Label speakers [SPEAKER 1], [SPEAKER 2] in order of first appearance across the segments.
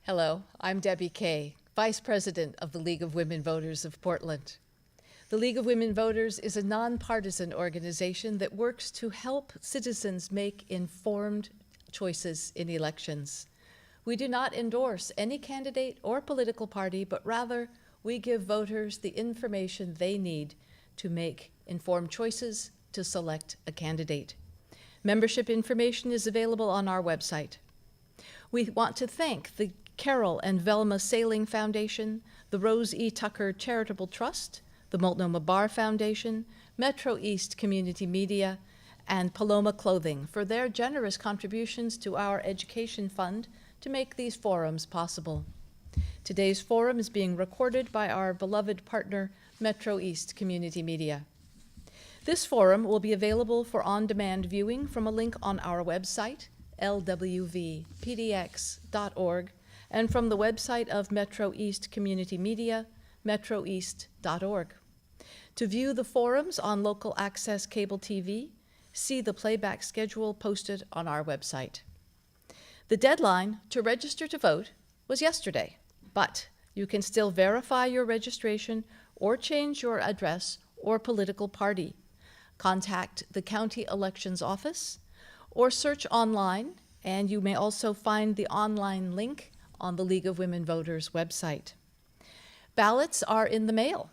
[SPEAKER 1] Hello, I'm Debbie Kay, Vice President of the League of Women Voters of Portland. The League of Women Voters is a nonpartisan organization that works to help citizens make informed choices in elections. We do not endorse any candidate or political party, but rather we give voters the information they need to make informed choices to select a candidate. Membership information is available on our website. We want to thank the Carol and Velma Sailing Foundation, the Rose E. Tucker Charitable Trust, the Multnomah Bar Foundation, Metro East Community Media, and Paloma Clothing for their generous contributions to our education fund to make these forums possible. Today's forum is being recorded by our beloved partner, Metro East Community Media. This forum will be available for on-demand viewing from a link on our website, lwvpdx.org, and from the website of Metro East Community Media, metroeast.org. To view the forums on local access cable TV, see the playback schedule posted on our website. The deadline to register to vote was yesterday, but you can still verify your registration or change your address or political party. Contact the County Elections Office or search online, and you may also find the online link on the League of Women Voters website. Ballots are in the mail,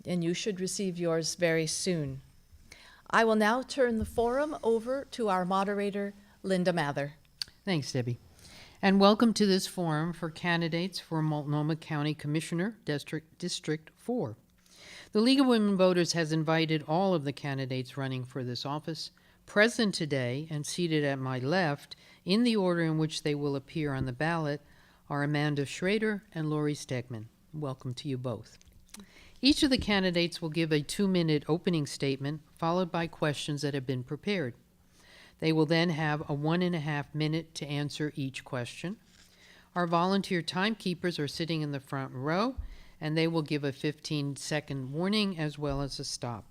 [SPEAKER 1] and you should receive yours very soon. I will now turn the forum over to our moderator, Linda Mather.
[SPEAKER 2] Thanks, Debbie. And welcome to this forum for candidates for Multnomah County Commissioner, District 4. The League of Women Voters has invited all of the candidates running for this office. Present today and seated at my left, in the order in which they will appear on the ballot, are Amanda Schrader and Lori Stegman. Welcome to you both. Each of the candidates will give a 2-minute opening statement, followed by questions that have been prepared. They will then have a 1.5 minute to answer each question. Our volunteer timekeepers are sitting in the front row, and they will give a 15-second warning as well as a stop.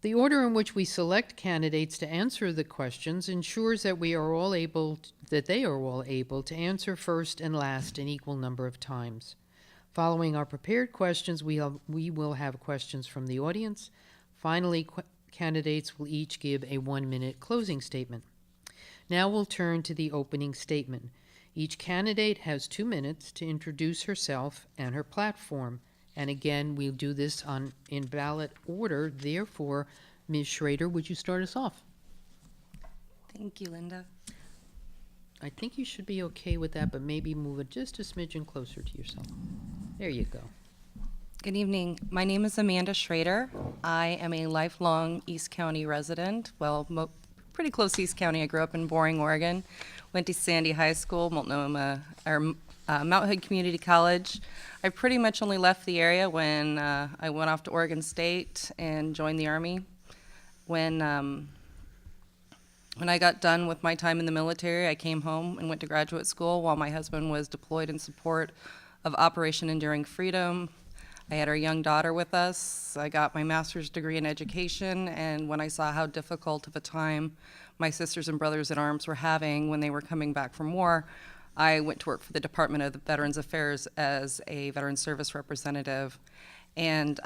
[SPEAKER 2] The order in which we select candidates to answer the questions ensures that they are all able to answer first and last an equal number of times. Following our prepared questions, we will have questions from the audience. Finally, candidates will each give a 1-minute closing statement. Now we'll turn to the opening statement. Each candidate has 2 minutes to introduce herself and her platform. And again, we'll do this in ballot order. Therefore, Ms. Schrader, would you start us off?
[SPEAKER 3] Thank you, Linda.
[SPEAKER 2] I think you should be okay with that, but maybe move it just a smidgen closer to yourself. There you go.
[SPEAKER 3] Good evening. My name is Amanda Schrader. I am a lifelong East County resident. Well, pretty close to East County. I grew up in Boring, Oregon. Went to Sandy High School, Multnomah, Mount Hood Community College. I pretty much only left the area when I went off to Oregon State and joined the Army. When I got done with my time in the military, I came home and went to graduate school while my husband was deployed in support of Operation Enduring Freedom. I had our young daughter with us. I got my master's degree in education, and when I saw how difficult of a time my sisters and brothers in arms were having when they were coming back from war, I went to work for the Department of Veterans Affairs as a veteran service representative. And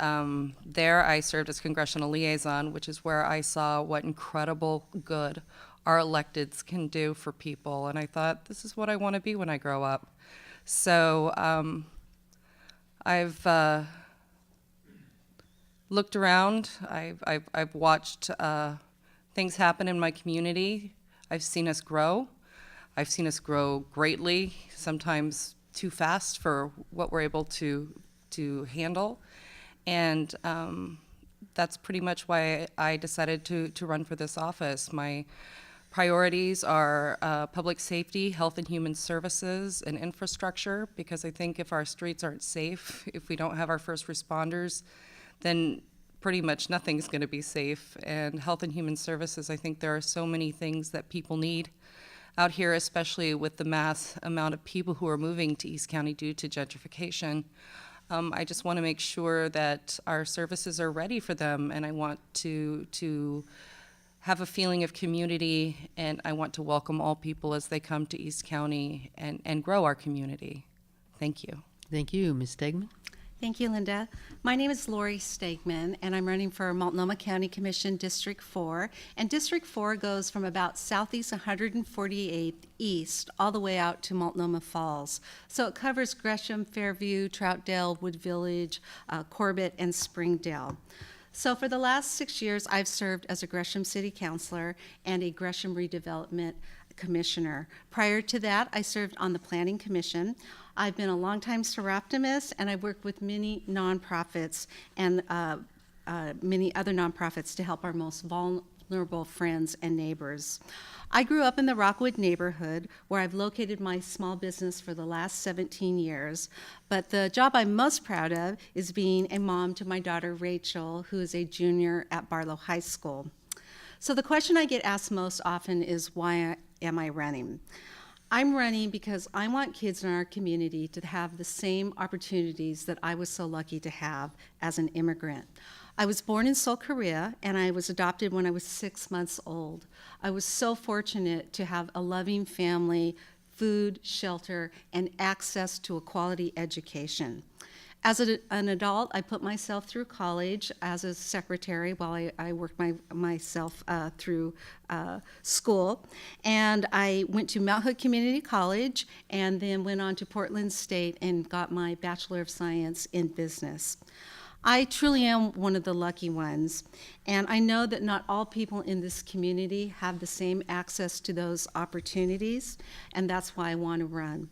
[SPEAKER 3] there I served as congressional liaison, which is where I saw what incredible good our electeds can do for people. And I thought, this is what I want to be when I grow up. So I've looked around. I've watched things happen in my community. I've seen us grow. I've seen us grow greatly, sometimes too fast for what we're able to handle. And that's pretty much why I decided to run for this office. My priorities are public safety, health and human services, and infrastructure, because I think if our streets aren't safe, if we don't have our first responders, then pretty much nothing's going to be safe. And health and human services, I think there are so many things that people need out here, especially with the mass amount of people who are moving to East County due to gentrification. I just want to make sure that our services are ready for them, and I want to have a feeling of community, and I want to welcome all people as they come to East County and grow our community. Thank you.
[SPEAKER 2] Thank you. Ms. Stegman?
[SPEAKER 4] Thank you, Linda. My name is Lori Stegman, and I'm running for Multnomah County Commission District 4. And District 4 goes from about southeast 148th east all the way out to Multnomah Falls. So it covers Gresham, Fairview, Troutdale, Wood Village, Corbett, and Springdale. So for the last 6 years, I've served as a Gresham City Councilor and a Gresham Redevelopment Commissioner. Prior to that, I served on the Planning Commission. I've been a longtime seroptimist, and I've worked with many nonprofits and many other nonprofits to help our most vulnerable friends and neighbors. I grew up in the Rockwood neighborhood, where I've located my small business for the last 17 years. But the job I'm most proud of is being a mom to my daughter Rachel, who is a junior at Barlow High School. So the question I get asked most often is, why am I running? I'm running because I want kids in our community to have the same opportunities that I was so lucky to have as an immigrant. I was born in Seoul, Korea, and I was adopted when I was 6 months old. I was so fortunate to have a loving family, food, shelter, and access to a quality education. As an adult, I put myself through college as a secretary while I worked myself through school. And I went to Mount Hood Community College and then went on to Portland State and got my Bachelor of Science in Business. I truly am one of the lucky ones, and I know that not all people in this community have the same access to those opportunities, and that's why I want to run.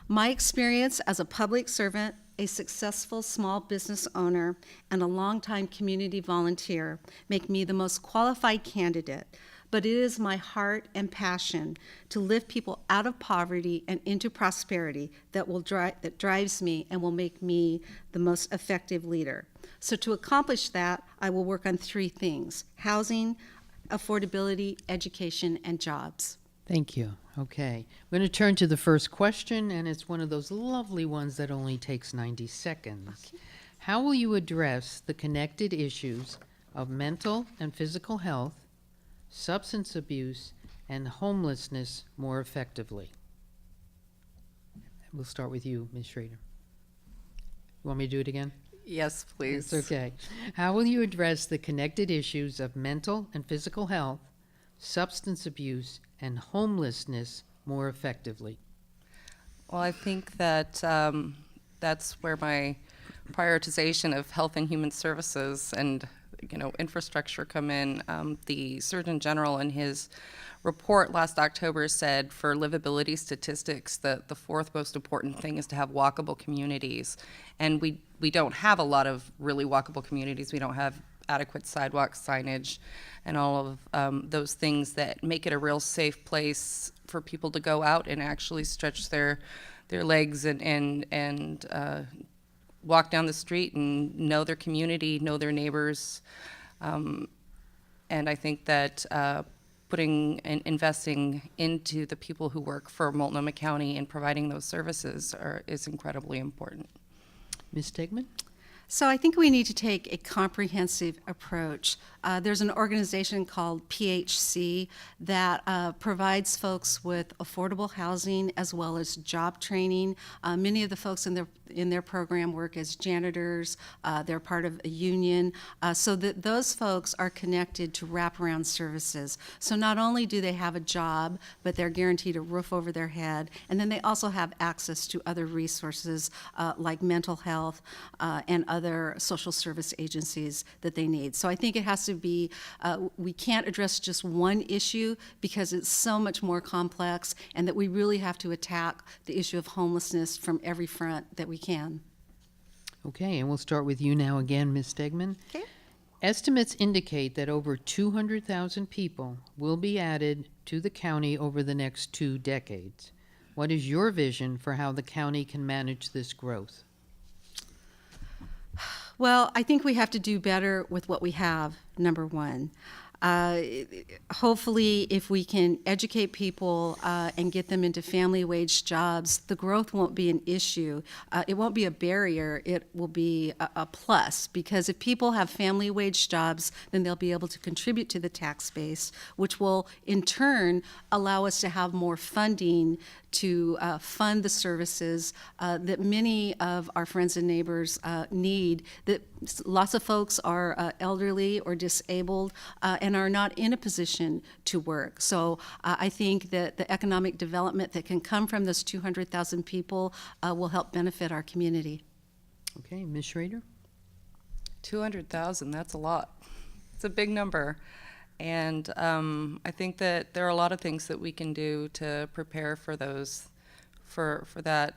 [SPEAKER 4] My experience as a public servant, a successful small business owner, and a longtime community volunteer make me the most qualified candidate, but it is my heart and passion to lift people out of poverty and into prosperity that drives me and will make me the most effective leader. So to accomplish that, I will work on 3 things: housing, affordability, education, and jobs.
[SPEAKER 2] Thank you. Okay. I'm going to turn to the first question, and it's one of those lovely ones that only takes 90 seconds.
[SPEAKER 4] Okay.
[SPEAKER 2] How will you address the connected issues of mental and physical health, substance abuse, and homelessness more effectively? We'll start with you, Ms. Schrader. You want me to do it again?
[SPEAKER 3] Yes, please.
[SPEAKER 2] It's okay. How will you address the connected issues of mental and physical health, substance abuse, and homelessness more effectively?
[SPEAKER 3] Well, I think that that's where my prioritization of health and human services and infrastructure come in. The Surgeon General in his report last October said for livability statistics that the 4th most important thing is to have walkable communities. And we don't have a lot of really walkable communities. We don't have adequate sidewalk signage and all of those things that make it a real safe place for people to go out and actually stretch their legs and walk down the street and know their community, know their neighbors. And I think that putting and investing into the people who work for Multnomah County and providing those services is incredibly important.
[SPEAKER 2] Ms. Stegman?
[SPEAKER 4] So I think we need to take a comprehensive approach. There's an organization called PHC that provides folks with affordable housing as well as job training. Many of the folks in their program work as janitors. They're part of a union, so that those folks are connected to wraparound services. So not only do they have a job, but they're guaranteed a roof over their head, and then they also have access to other resources like mental health and other social service agencies that they need. So I think it has to be, we can't address just one issue because it's so much more complex, and that we really have to attack the issue of homelessness from every front that we can.
[SPEAKER 2] Okay, and we'll start with you now again, Ms. Stegman.
[SPEAKER 4] Okay.
[SPEAKER 2] Estimates indicate that over 200,000 people will be added to the county over the next 2 decades. What is your vision for how the county can manage this growth?
[SPEAKER 4] Well, I think we have to do better with what we have, number one. Hopefully, if we can educate people and get them into family wage jobs, the growth won't be an issue. It won't be a barrier. It will be a plus, because if people have family wage jobs, then they'll be able to contribute to the tax base, which will in turn allow us to have more funding to fund the services that many of our friends and neighbors need. That lots of folks are elderly or disabled and are not in a position to work. So I think that the economic development that can come from those 200,000 people will help benefit our community.
[SPEAKER 2] Okay, Ms. Schrader?
[SPEAKER 3] 200,000, that's a lot. It's a big number. And I think that there are a lot of things that we can do to prepare for those, for that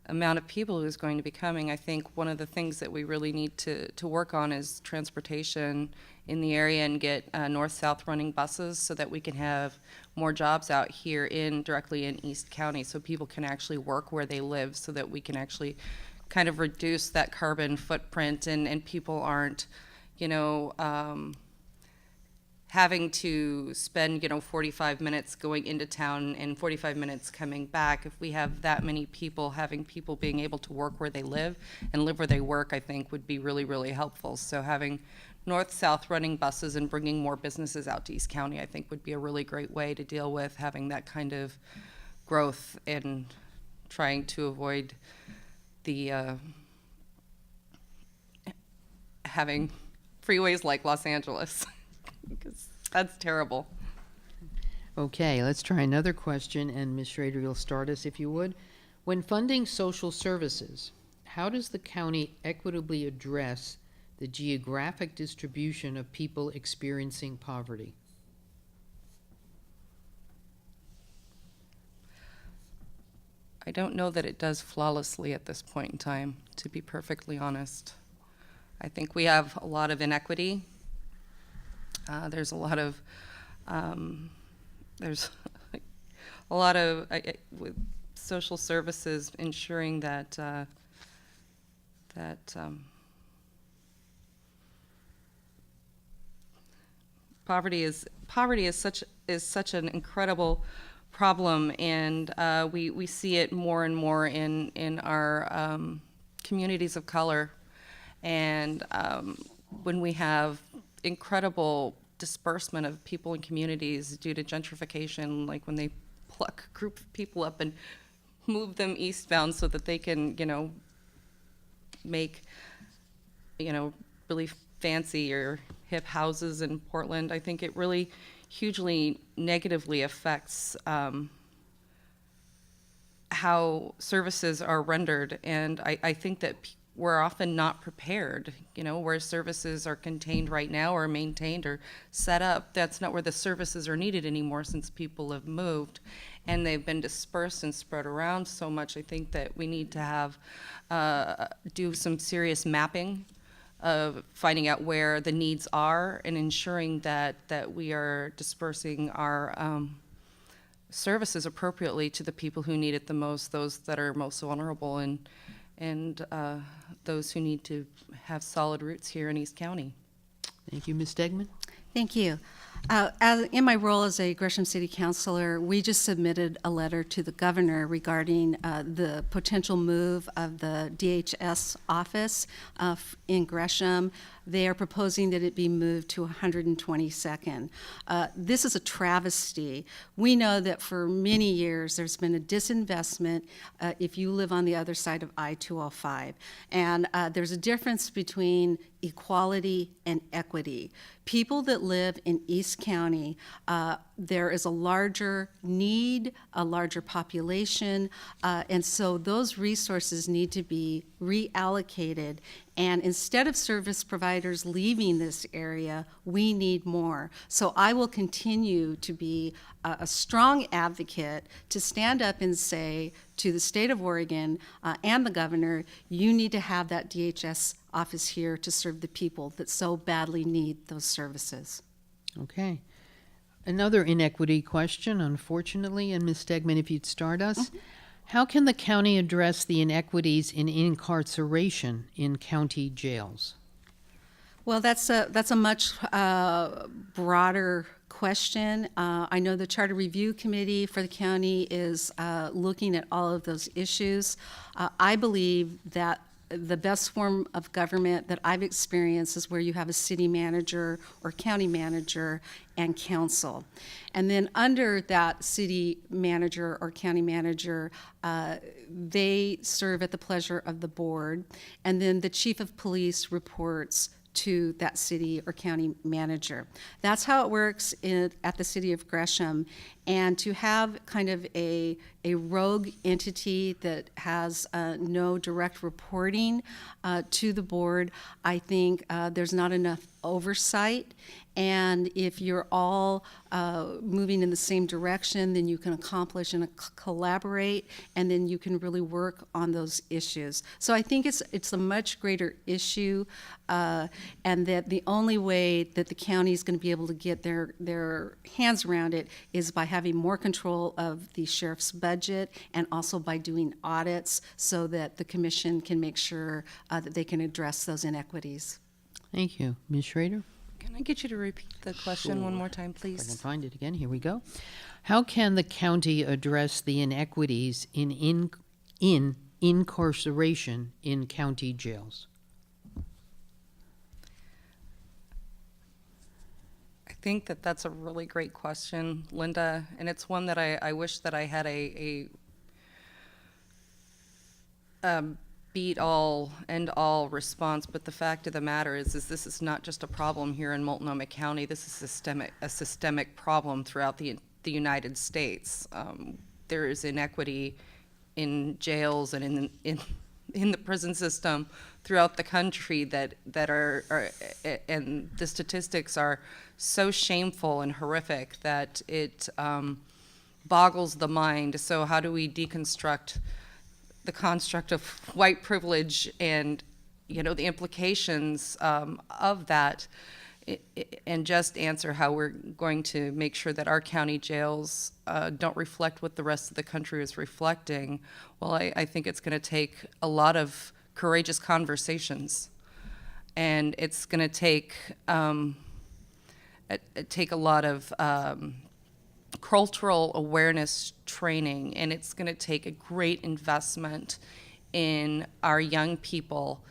[SPEAKER 3] amount of people who's going to be coming. I think one of the things that we really need to work on is transportation in the area and get north-south running buses so that we can have more jobs out here directly in East County, so people can actually work where they live, so that we can actually kind of reduce that carbon footprint, and people aren't, having to spend, 45 minutes going into town and 45 minutes coming back. If we have that many people, having people being able to work where they live and live where they work, I think would be really, really helpful. So having north-south running buses and bringing more businesses out to East County, I think would be a really great way to deal with having that kind of growth and trying to avoid the having freeways like Los Angeles, because that's terrible.
[SPEAKER 2] Okay, let's try another question, and Ms. Schrader, you'll start us if you would. When funding social services, how does the county equitably address the geographic distribution of people experiencing poverty?
[SPEAKER 3] I don't know that it does flawlessly at this point in time, to be perfectly honest. I think we have a lot of inequity. There's a lot of with social services ensuring that poverty is such an incredible problem, and we see it more and more in our communities of color. And when we have incredible disbursement of people in communities due to gentrification, like when they pluck a group of people up and move them eastbound so that they can, make, really fancy or hip houses in Portland, I think it really hugely negatively affects how services are rendered. And I think that we're often not prepared, where services are contained right now or maintained or set up. That's not where the services are needed anymore, since people have moved and they've been dispersed and spread around so much. I think that we need to have, do some serious mapping of finding out where the needs are and ensuring that we are dispersing our services appropriately to the people who need it the most, those that are most vulnerable, and those who need to have solid roots here in East County.
[SPEAKER 2] Thank you, Ms. Stegman.
[SPEAKER 4] Thank you. In my role as a Gresham City Councilor, we just submitted a letter to the governor regarding the potential move of the DHS office in Gresham. They are proposing that it be moved to 122nd. This is a travesty. We know that for many years there's been a disinvestment if you live on the other side of I-205. And there's a difference between equality and equity. People that live in East County, there is a larger need, a larger population, and so those resources need to be reallocated. And instead of service providers leaving this area, we need more. So I will continue to be a strong advocate to stand up and say to the state of Oregon and the governor, you need to have that DHS office here to serve the people that so badly need those services.
[SPEAKER 2] Okay. Another inequity question, unfortunately, and Ms. Stegman, if you'd start us. How can the county address the inequities in incarceration in county jails?
[SPEAKER 4] Well, that's a much broader question. I know the Charter Review Committee for the county is looking at all of those issues. I believe that the best form of government that I've experienced is where you have a city manager or county manager and council. And then under that city manager or county manager, they serve at the pleasure of the board. And then the chief of police reports to that city or county manager. That's how it works at the city of Gresham. And to have kind of a rogue entity that has no direct reporting to the board, I think there's not enough oversight. And if you're all moving in the same direction, then you can accomplish and collaborate, and then you can really work on those issues. So I think it's a much greater issue, and that the only way that the county is going to be able to get their hands around it is by having more control of the sheriff's budget, and also by doing audits so that the commission can make sure that they can address those inequities.
[SPEAKER 2] Thank you. Ms. Schrader?
[SPEAKER 3] Can I get you to repeat the question one more time,
[SPEAKER 2] If I can
[SPEAKER 3] please?
[SPEAKER 2] find it again, here we go. How can the county address the inequities in incarceration in county jails?
[SPEAKER 3] I think that that's a really great question, Linda, and it's one that I wish that I had a beat-all, end-all response, but the fact of the matter is this is not just a problem here in Multnomah County. This is a systemic problem throughout the United States. There is inequity in jails and in the prison system throughout the country that are and the statistics are so shameful and horrific that it boggles the mind. So how do we deconstruct the construct of white privilege and, you know, the implications of that, and just answer how we're going to make sure that our county jails don't reflect what the rest of the country is reflecting? Well, I think it's going to take a lot of courageous conversations, and it's going to take a lot of cultural awareness training, and it's going to take a great investment in our young people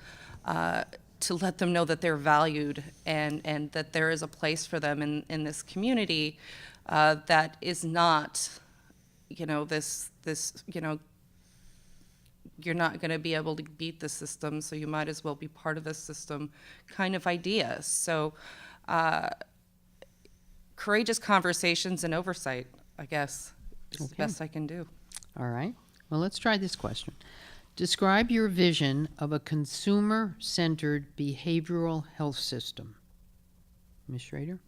[SPEAKER 3] to let them know that they're valued and that there is a place for them in this community that is not, you know, this you know, you're not going to be able to beat the system, so you might as well be part of the system kind of idea. So courageous conversations and oversight, I guess, is the best I can do.
[SPEAKER 2] All right. Well, let's try this question. Describe your vision of a consumer-centered behavioral health system. Ms. Schrader?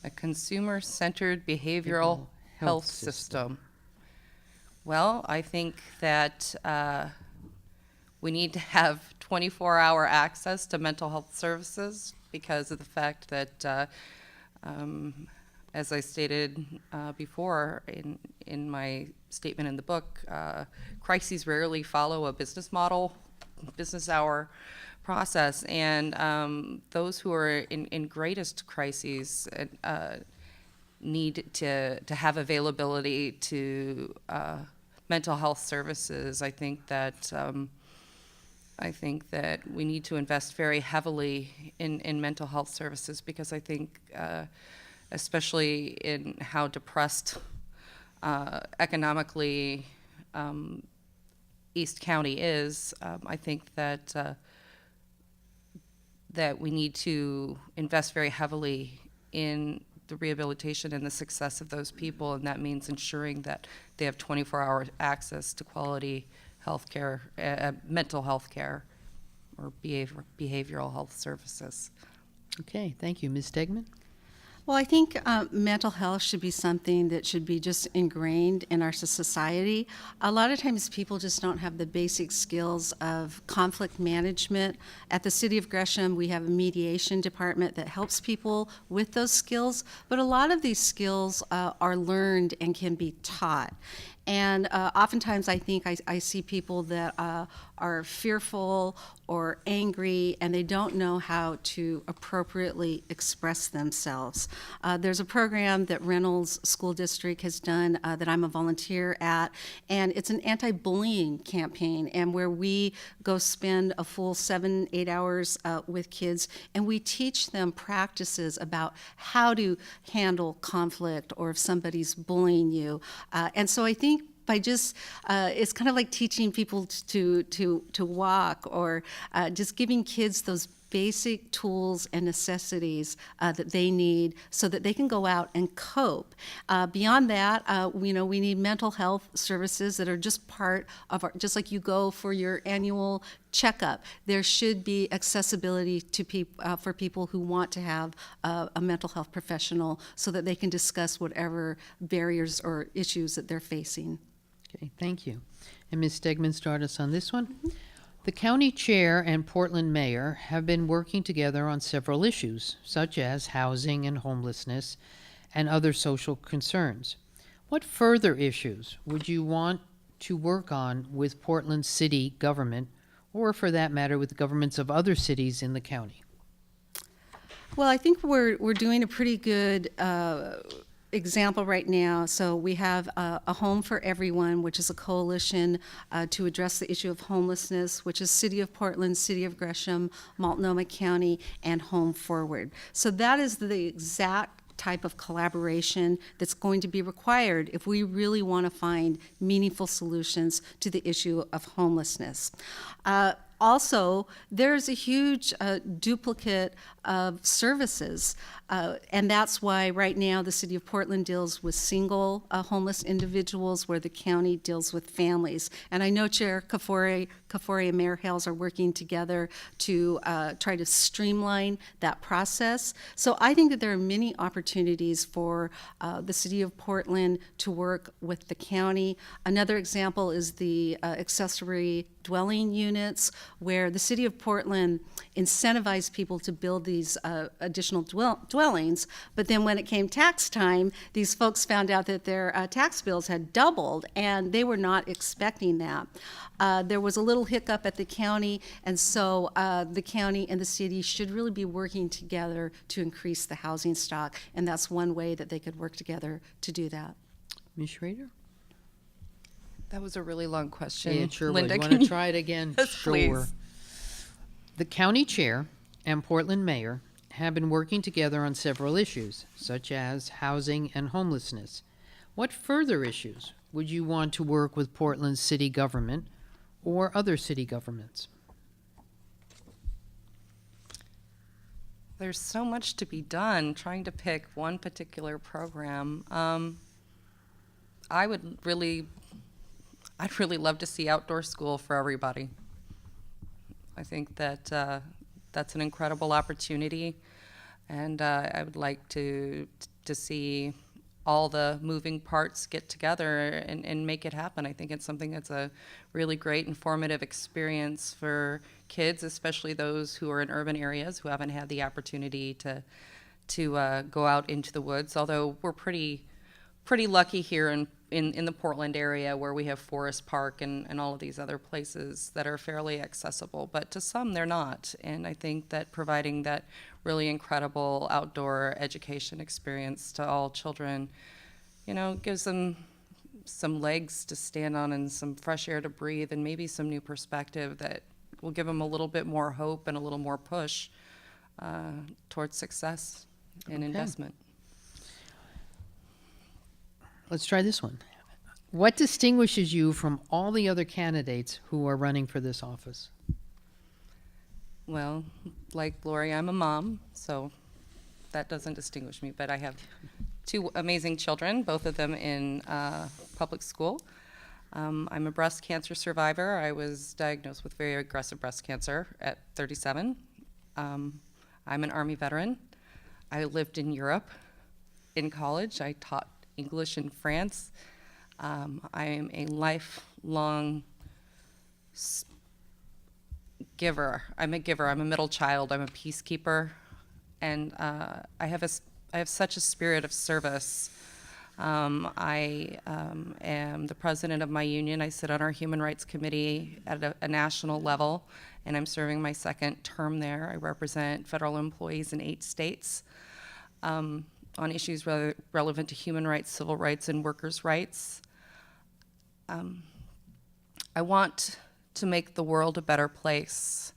[SPEAKER 3] A consumer-centered behavioral health system. Well, I think that we need to have 24-hour access to mental health services because of the fact that as I stated before in my statement in the book, crises rarely follow a business model, business hour process, and those who are in greatest crises need to have availability to mental health services. I think that we need to invest very heavily in mental health services because I think, especially in how depressed economically East County is, I think that we need to invest very heavily in the rehabilitation and the success of those people, and that means ensuring that they have 24-hour access to quality health care, mental health care, or behavioral health services.
[SPEAKER 2] Okay, thank you. Ms. Stegman?
[SPEAKER 4] Well, I think mental health should be something that should be just ingrained in our society. A lot of times people just don't have the basic skills of conflict management. At the City of Gresham, we have a mediation department that helps people with those skills, but a lot of these skills are learned and can be taught. And oftentimes I think I see people that are fearful or angry, and they don't know how to appropriately express themselves. There's a program that Reynolds School District has done that I'm a volunteer at, and it's an anti-bullying campaign, and where we go spend a full 7-8 hours with kids, and we teach them practices about how to handle conflict or if somebody's bullying you. And so I think by just, it's kind of like teaching people to walk, or just giving kids those basic tools and necessities that they need so that they can go out and cope. Beyond that, we need mental health services that are just part of our, just like you go for your annual checkup. There should be accessibility to for people who want to have a mental health professional so that they can discuss whatever barriers or issues that they're facing.
[SPEAKER 2] Okay, thank you. And Ms. Stegman, start us on this one. The county chair and Portland mayor have been working together on several issues, such as housing and homelessness and other social concerns. What further issues would you want to work on with Portland city government, or for that matter, with the governments of other cities in the county?
[SPEAKER 4] Well, I think we're doing a pretty good example right now. So we have a Home for Everyone, which is a coalition to address the issue of homelessness, which is City of Portland, City of Gresham, Multnomah County, and Home Forward. So that is the exact type of collaboration that's going to be required if we really want to find meaningful solutions to the issue of homelessness. Also, there's a huge duplicate of services, and that's why right now the City of Portland deals with single homeless individuals, where the county deals with families. And I know Chair Kafori and Mayor Hales are working together to try to streamline that process. So I think that there are many opportunities for the City of Portland to work with the county. Another example is the accessory dwelling units, where the City of Portland incentivized people to build these additional dwellings, but then when it came tax time, these folks found out that their tax bills had doubled, and they were not expecting that. There was a little hiccup at the county, and so the county and the city should really be working together to increase the housing stock, and that's one way that they could work together to do that.
[SPEAKER 2] Ms. Schrader?
[SPEAKER 3] That was a really long question.
[SPEAKER 2] Yeah, it sure
[SPEAKER 3] Linda,
[SPEAKER 2] was. You
[SPEAKER 3] can
[SPEAKER 2] want to try it again?
[SPEAKER 3] Yes,
[SPEAKER 2] Sure.
[SPEAKER 3] please.
[SPEAKER 2] The county chair and Portland mayor have been working together on several issues, such as housing and homelessness. What further issues would you want to work with Portland's city government or other city governments?
[SPEAKER 3] There's so much to be done. Trying to pick one particular program. I'd really love to see outdoor school for everybody. I think that that's an incredible opportunity, and I would like to see all the moving parts get together and make it happen. I think it's something that's a really great informative experience for kids, especially those who are in urban areas who haven't had the opportunity to go out into the woods. Although we're pretty lucky here in the Portland area, where we have Forest Park and all of these other places that are fairly accessible, but to some they're not. And I think that providing that really incredible outdoor education experience to all children, gives them some legs to stand on and some fresh air to breathe, and maybe some new perspective that will give them a little bit more hope and a little more push towards success and investment.
[SPEAKER 2] Let's try this one. What distinguishes you from all the other candidates who are running for this office?
[SPEAKER 3] Well, like Lori, I'm a mom, so that doesn't distinguish me, but I have two amazing children, both of them in public school. I'm a breast cancer survivor. I was diagnosed with very aggressive breast cancer at 37. I'm an Army veteran. I lived in Europe in college. I taught English in France. I am a lifelong giver. I'm a giver. I'm a middle child. I'm a peacekeeper, and I have such a spirit of service I am the president of my union. I sit on our Human Rights Committee at a national level, and I'm serving my second term there. I represent federal employees in 8 states on issues relevant to human rights, civil rights, and workers' rights. I want to make the world a better place,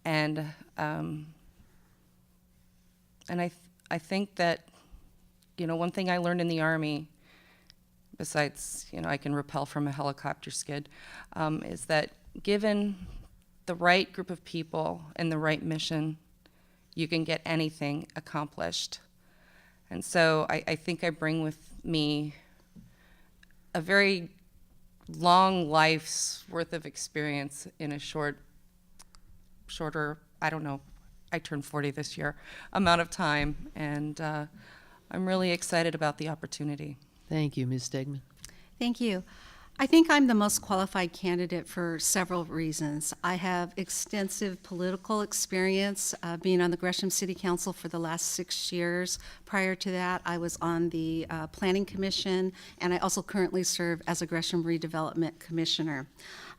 [SPEAKER 3] and I think that, you know, one thing I learned in the Army, besides, you know, I can rappel from a helicopter skid, is that given the right group of people and the right mission, you can get anything accomplished. And so I think I bring with me a very long life's worth of experience in a shorter, I don't know, I turned 40 this year, amount of time, and I'm really excited about the opportunity.
[SPEAKER 2] Thank you, Ms. Stegman.
[SPEAKER 4] Thank you. I think I'm the most qualified candidate for several reasons. I have extensive political experience, being on the Gresham City Council for the last 6 years. Prior to that, I was on the Planning Commission, and I also currently serve as a Gresham Redevelopment Commissioner.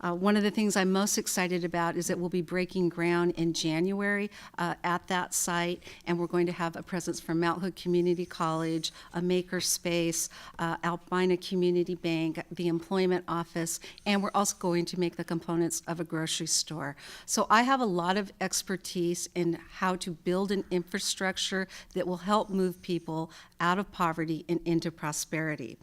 [SPEAKER 4] One of the things I'm most excited about is that we'll be breaking ground in January at that site, and we're going to have a presence from Mount Hood Community College, a maker space, Albina Community Bank, the Employment Office, and we're also going to make the components of a grocery store. So I have a lot of expertise in how to build an infrastructure that will help move people out of poverty and into prosperity.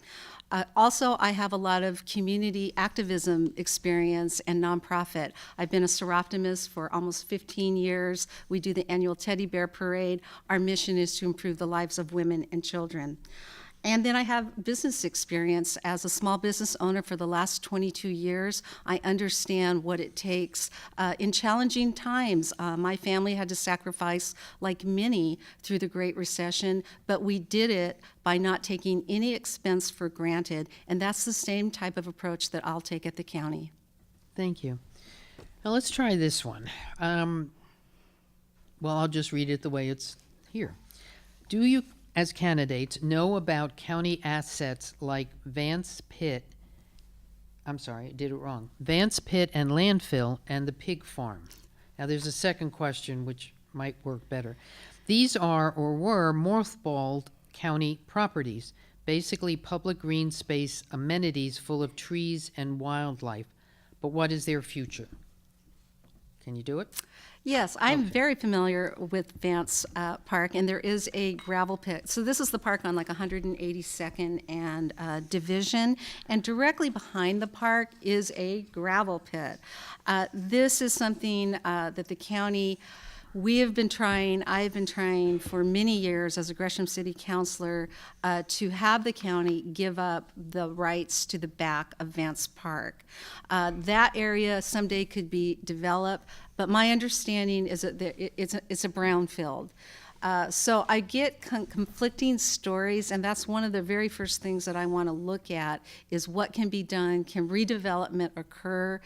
[SPEAKER 4] Also, I have a lot of community activism experience and nonprofit. I've been a Seroptimist for almost 15 years. We do the annual Teddy Bear Parade. Our mission is to improve the lives of women and children. And then I have business experience as a small business owner for the last 22 years. I understand what it takes in challenging times. My family had to sacrifice, like many, through the Great Recession, but we did it by not taking any expense for granted, and that's the same type of approach that I'll take at the county.
[SPEAKER 2] Thank you. Now let's try this one. Well, I'll just read it the way it's here. Do you, as candidates, know about county assets like Vance Pit, I'm sorry, I did it wrong, Vance Pit and Landfill and the Pig Farm? Now there's a second question which might work better. These are or were mothballed county properties, basically public green space amenities full of trees and wildlife. But what is their future? Can you do it?
[SPEAKER 4] Yes, I'm very familiar with Vance Park, and there is a gravel pit. So this is the park on like 182nd and Division, and directly behind the park is a gravel pit. This is something that the county, I've been trying for many years as a Gresham City Councilor to have the county give up the rights to the back of Vance Park. That area someday could be developed, but my understanding is that it's a brownfield. So I get conflicting stories, and that's one of the very first things that I want to look at is what can be done. Can redevelopment occur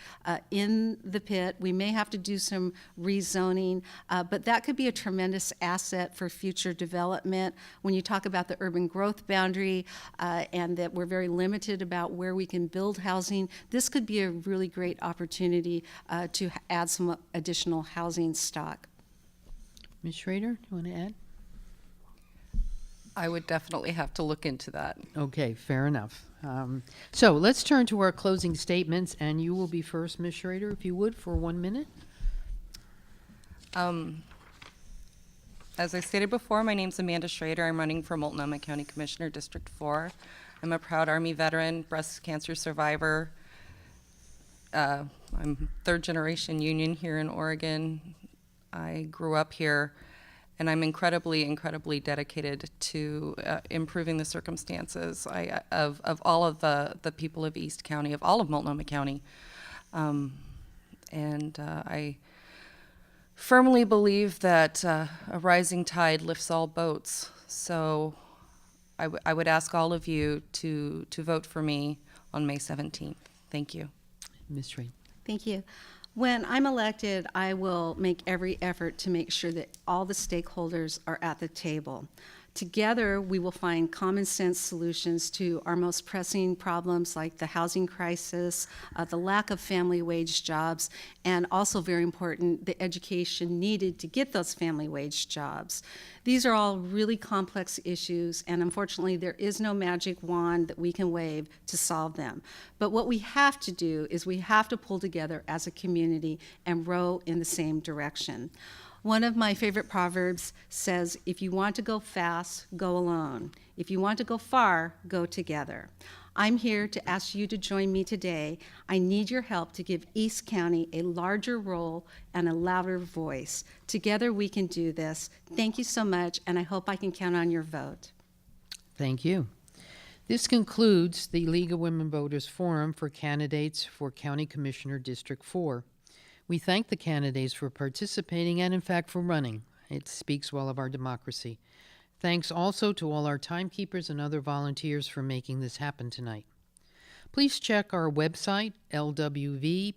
[SPEAKER 4] in the pit? We may have to do some rezoning, but that could be a tremendous asset for future development. When you talk about the urban growth boundary and that we're very limited about where we can build housing, this could be a really great opportunity to add some additional housing stock.
[SPEAKER 2] Ms. Schrader, do you want to add?
[SPEAKER 3] I would definitely have to look into that.
[SPEAKER 2] Okay, fair enough. So let's turn to our closing statements, and you will be first, Ms. Schrader, if you would, for 1 minute.
[SPEAKER 3] As I stated before, my name's Amanda Schrader. I'm running for Multnomah County Commissioner, District 4. I'm a proud Army veteran, breast cancer survivor. I'm third-generation union here in Oregon. I grew up here, and I'm incredibly, incredibly dedicated to improving the circumstances of all of the people of East County, of all of Multnomah County. I firmly believe that a rising tide lifts all boats. So I would ask all of you to vote for me on May 17th. Thank you.
[SPEAKER 2] Ms. Schrader.
[SPEAKER 4] Thank you. When I'm elected, I will make every effort to make sure that all the stakeholders are at the table. Together, we will find common sense solutions to our most pressing problems like the housing crisis, the lack of family wage jobs, and also very important, the education needed to get those family wage jobs. These are all really complex issues, and unfortunately, there is no magic wand that we can wave to solve them. But what we have to do is we have to pull together as a community and row in the same direction. One of my favorite proverbs says, if you want to go fast, go alone. If you want to go far, go together. I'm here to ask you to join me today. I need your help to give East County a larger role and a louder voice. Together we can do this. Thank you so much, and I hope I can count on your vote.
[SPEAKER 2] Thank you. This concludes the League of Women Voters Forum for candidates for County Commissioner District 4. We thank the candidates for participating and, in fact, for running. It speaks well of our democracy. Thanks also to all our timekeepers and other volunteers for making this happen tonight. Please check our website, lwvpdx.org,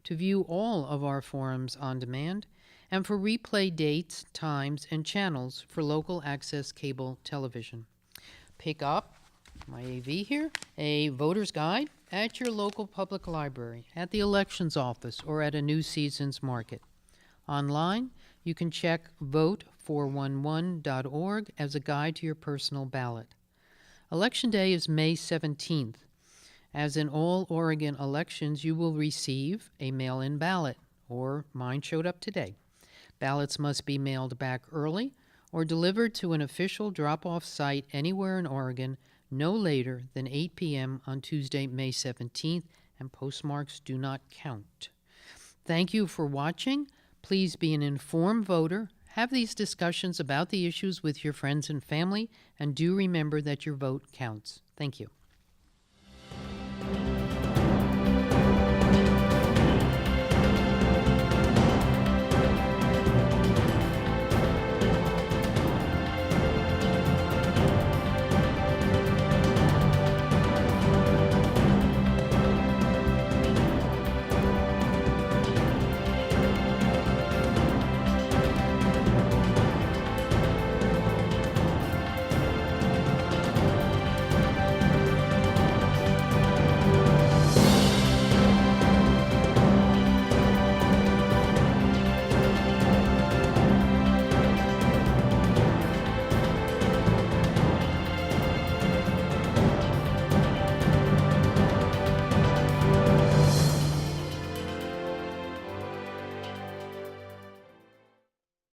[SPEAKER 2] to view all of our forums on demand and for replay dates, times, and channels for local access cable television. Pick up my AV here, a voter's guide at your local public library, at the elections office, or at a New Seasons market. Online, you can check vote411.org as a guide to your personal ballot. Election Day is May 17th. As in all Oregon elections, you will receive a mail-in ballot, or mine showed up today. Ballots must be mailed back early or delivered to an official drop-off site anywhere in Oregon no later than 8 p.m. on Tuesday, May 17th, and postmarks do not count. Thank you for watching. Please be an informed voter. Have these discussions about the issues with your friends and family, and do remember that your vote counts. Thank you.